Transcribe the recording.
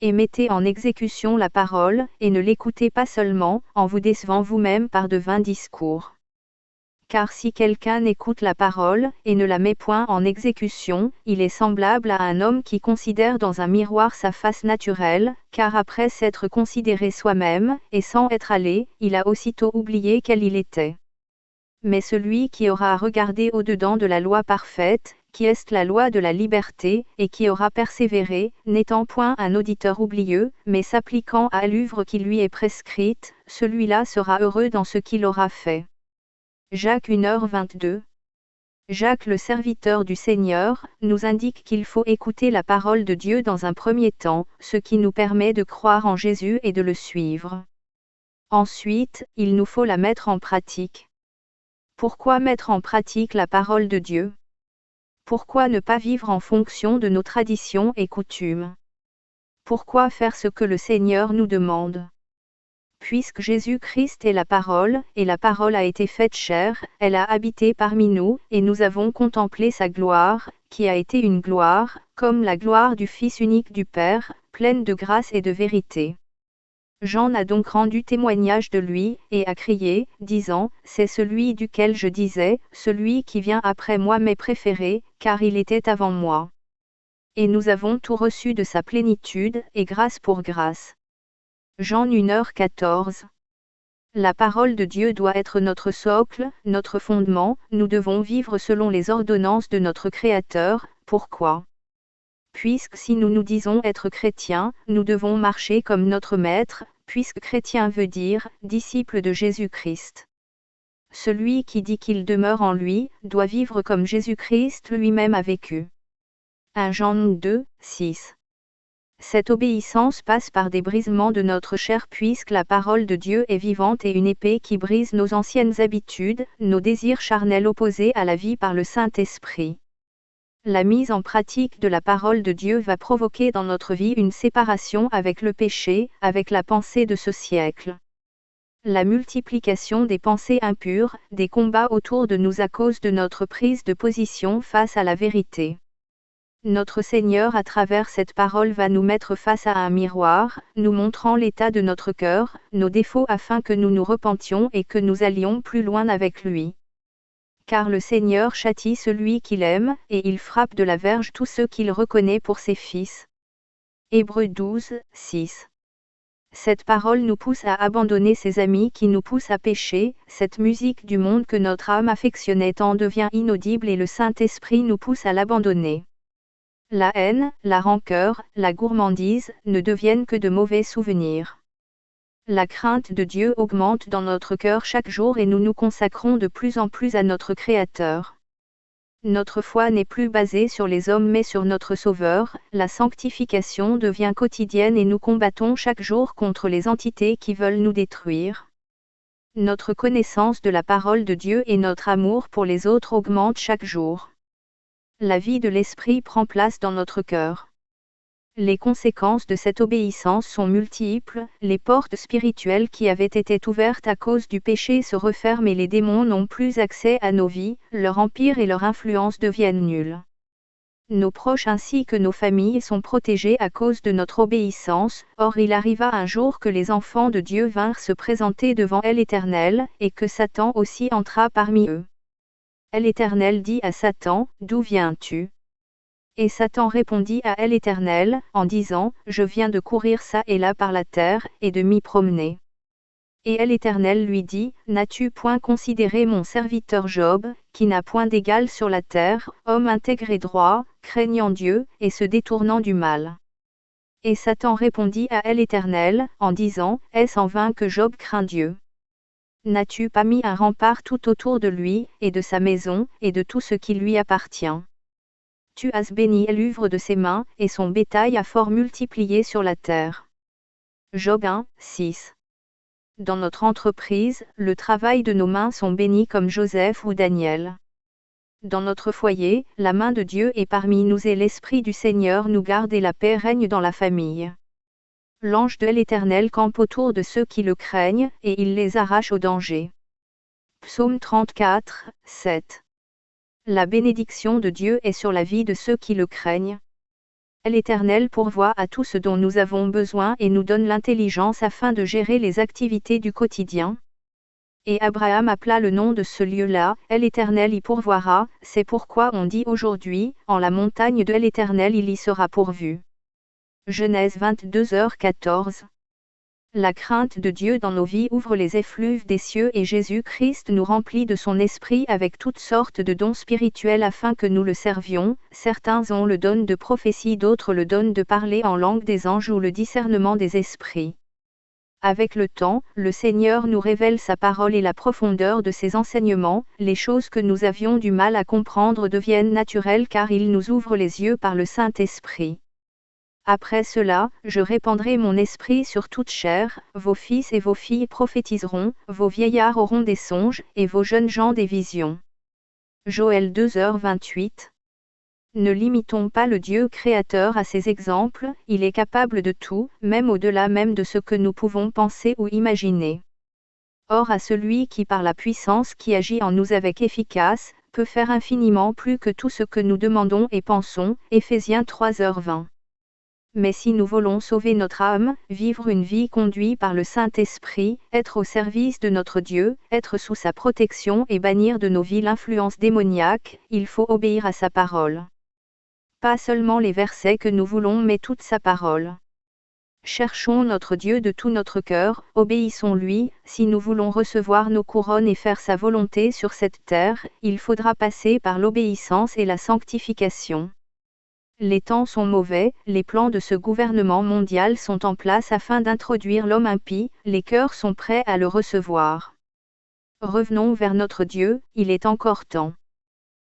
Et mettez en exécution la parole, et ne l'écoutez pas seulement, en vous décevant vous-même par de vains discours. Car si quelqu'un écoute la parole, et ne la met point en exécution, il est semblable à un homme qui considère dans un miroir sa face naturelle, car après s'être considéré soi-même, et sans être allé, il a aussitôt oublié quel il était. Mais celui qui aura regardé au-dedans de la loi parfaite, qui est la loi de la liberté, et qui aura persévéré, n'étant point un auditeur oublieux, mais s'appliquant à l'œuvre qui lui est prescrite, celui-là sera heureux dans ce qu'il aura fait. Jacques 1h22. Jacques le serviteur du Seigneur, nous indique qu'il faut écouter la parole de Dieu dans un premier temps, ce qui nous permet de croire en Jésus et de le suivre. Ensuite, il nous faut la mettre en pratique. Pourquoi mettre en pratique la parole de Dieu ? Pourquoi ne pas vivre en fonction de nos traditions et coutumes ? Pourquoi faire ce que le Seigneur nous demande ? Puisque Jésus-Christ est la parole, et la parole a été faite chair, elle a habité parmi nous, et nous avons contemplé sa gloire, qui a été une gloire, comme la gloire du Fils unique du Père, pleine de grâce et de vérité. Jean a donc rendu témoignage de lui, et a crié, disant, « C'est celui duquel je disais, celui qui vient après moi m'est préféré, car il était avant moi. » Et nous avons tout reçu de sa plénitude, et grâce pour grâce. Jean 1h14. La parole de Dieu doit être notre socle, notre fondement, nous devons vivre selon les ordonnances de notre Créateur. Pourquoi ? Puisque si nous nous disons être chrétiens, nous devons marcher comme notre Maître, puisque chrétien veut dire disciple de Jésus-Christ. Celui qui dit qu'il demeure en lui, doit vivre comme Jésus-Christ lui-même a vécu. 1 Jean 2, 6. Cette obéissance passe par des brisements de notre chair puisque la parole de Dieu est vivante et une épée qui brise nos anciennes habitudes, nos désirs charnels opposés à la vie par le Saint-Esprit. La mise en pratique de la parole de Dieu va provoquer dans notre vie une séparation avec le péché, avec la pensée de ce siècle. La multiplication des pensées impures, des combats autour de nous à cause de notre prise de position face à la vérité. Notre Seigneur à travers cette parole va nous mettre face à un miroir, nous montrant l'état de notre cœur, nos défauts afin que nous nous repentions et que nous allions plus loin avec lui. Car le Seigneur châtie celui qu'il aime, et il frappe de la verge tous ceux qu'il reconnaît pour ses fils. Hébreux 12, 6. Cette parole nous pousse à abandonner ses amis qui nous poussent à pécher, cette musique du monde que notre âme affectionnait tant devient inaudible et le Saint-Esprit nous pousse à l'abandonner. La haine, la rancœur, la gourmandise, ne deviennent que de mauvais souvenirs. La crainte de Dieu augmente dans notre cœur chaque jour et nous nous consacrons de plus en plus à notre Créateur. Notre foi n'est plus basée sur les hommes mais sur notre Sauveur, la sanctification devient quotidienne et nous combattons chaque jour contre les entités qui veulent nous détruire. Notre connaissance de la parole de Dieu et notre amour pour les autres augmentent chaque jour. La vie de l'Esprit prend place dans notre cœur. Les conséquences de cette obéissance sont multiples, les portes spirituelles qui avaient été ouvertes à cause du péché se referment et les démons n'ont plus accès à nos vies, leur empire et leur influence deviennent nuls. Nos proches ainsi que nos familles sont protégés à cause de notre obéissance, or il arriva un jour que les enfants de Dieu vinrent se présenter devant l'Éternel, et que Satan aussi entra parmi eux. L'Éternel dit à Satan, « D'où viens-tu » Et Satan répondit à l'Éternel, en disant, « Je viens de courir çà et là par la terre, et de m'y promener. » Et l'Éternel lui dit, « N'as-tu point considéré mon serviteur Job, qui n'a point d'égal sur la terre, homme intègre et droit, craignant Dieu, et se détournant du mal ?» Et Satan répondit à l'Éternel, en disant, « Est-ce en vain que Job craint Dieu ? N'as-tu pas mis un rempart tout autour de lui, et de sa maison, et de tout ce qui lui appartient ? Tu as béni l'œuvre de ses mains, et son bétail a fort multiplié sur la terre. » Job 1, 6. Dans notre entreprise, le travail de nos mains sont bénis comme Joseph ou Daniel. Dans notre foyer, la main de Dieu est parmi nous et l'Esprit du Seigneur nous garde et la paix règne dans la famille. L'ange de l'Éternel campe autour de ceux qui le craignent, et il les arrache au danger. Psaume 34, 7. La bénédiction de Dieu est sur la vie de ceux qui le craignent. L'Éternel pourvoit à tout ce dont nous avons besoin et nous donne l'intelligence afin de gérer les activités du quotidien. Et Abraham appela le nom de ce lieu-là, l'Éternel y pourvoira, c'est pourquoi on dit aujourd'hui, en la montagne de l'Éternel il y sera pourvu. Genèse 22h14. La crainte de Dieu dans nos vies ouvre les effluves des cieux et Jésus-Christ nous remplit de son esprit avec toutes sortes de dons spirituels afin que nous le servions. Certains ont le don de prophétie, d'autres le don de parler en langue des anges ou le discernement des esprits. Avec le temps, le Seigneur nous révèle sa parole et la profondeur de ses enseignements, les choses que nous avions du mal à comprendre deviennent naturelles car il nous ouvre les yeux par le Saint-Esprit. Après cela, je répandrai mon esprit sur toute chair, vos fils et vos filles prophétiseront, vos vieillards auront des songes, et vos jeunes gens des visions. Joël 2h28. Ne limitons pas le Dieu créateur à ces exemples, il est capable de tout, même au-delà même de ce que nous pouvons penser ou imaginer. Or à celui qui par la puissance qui agit en nous avec efficace, peut faire infiniment plus que tout ce que nous demandons et pensons, Éphésiens 3h20. Mais si nous voulons sauver notre âme, vivre une vie conduite par le Saint-Esprit, être au service de notre Dieu, être sous sa protection et bannir de nos vies l'influence démoniaque, il faut obéir à sa parole. Pas seulement les versets que nous voulons mais toute sa parole. Cherchons notre Dieu de tout notre cœur, obéissons-lui, si nous voulons recevoir nos couronnes et faire sa volonté sur cette terre, il faudra passer par l'obéissance et la sanctification. Les temps sont mauvais, les plans de ce gouvernement mondial sont en place afin d'introduire l'homme impie, les cœurs sont prêts à le recevoir. Revenons vers notre Dieu, il est encore temps.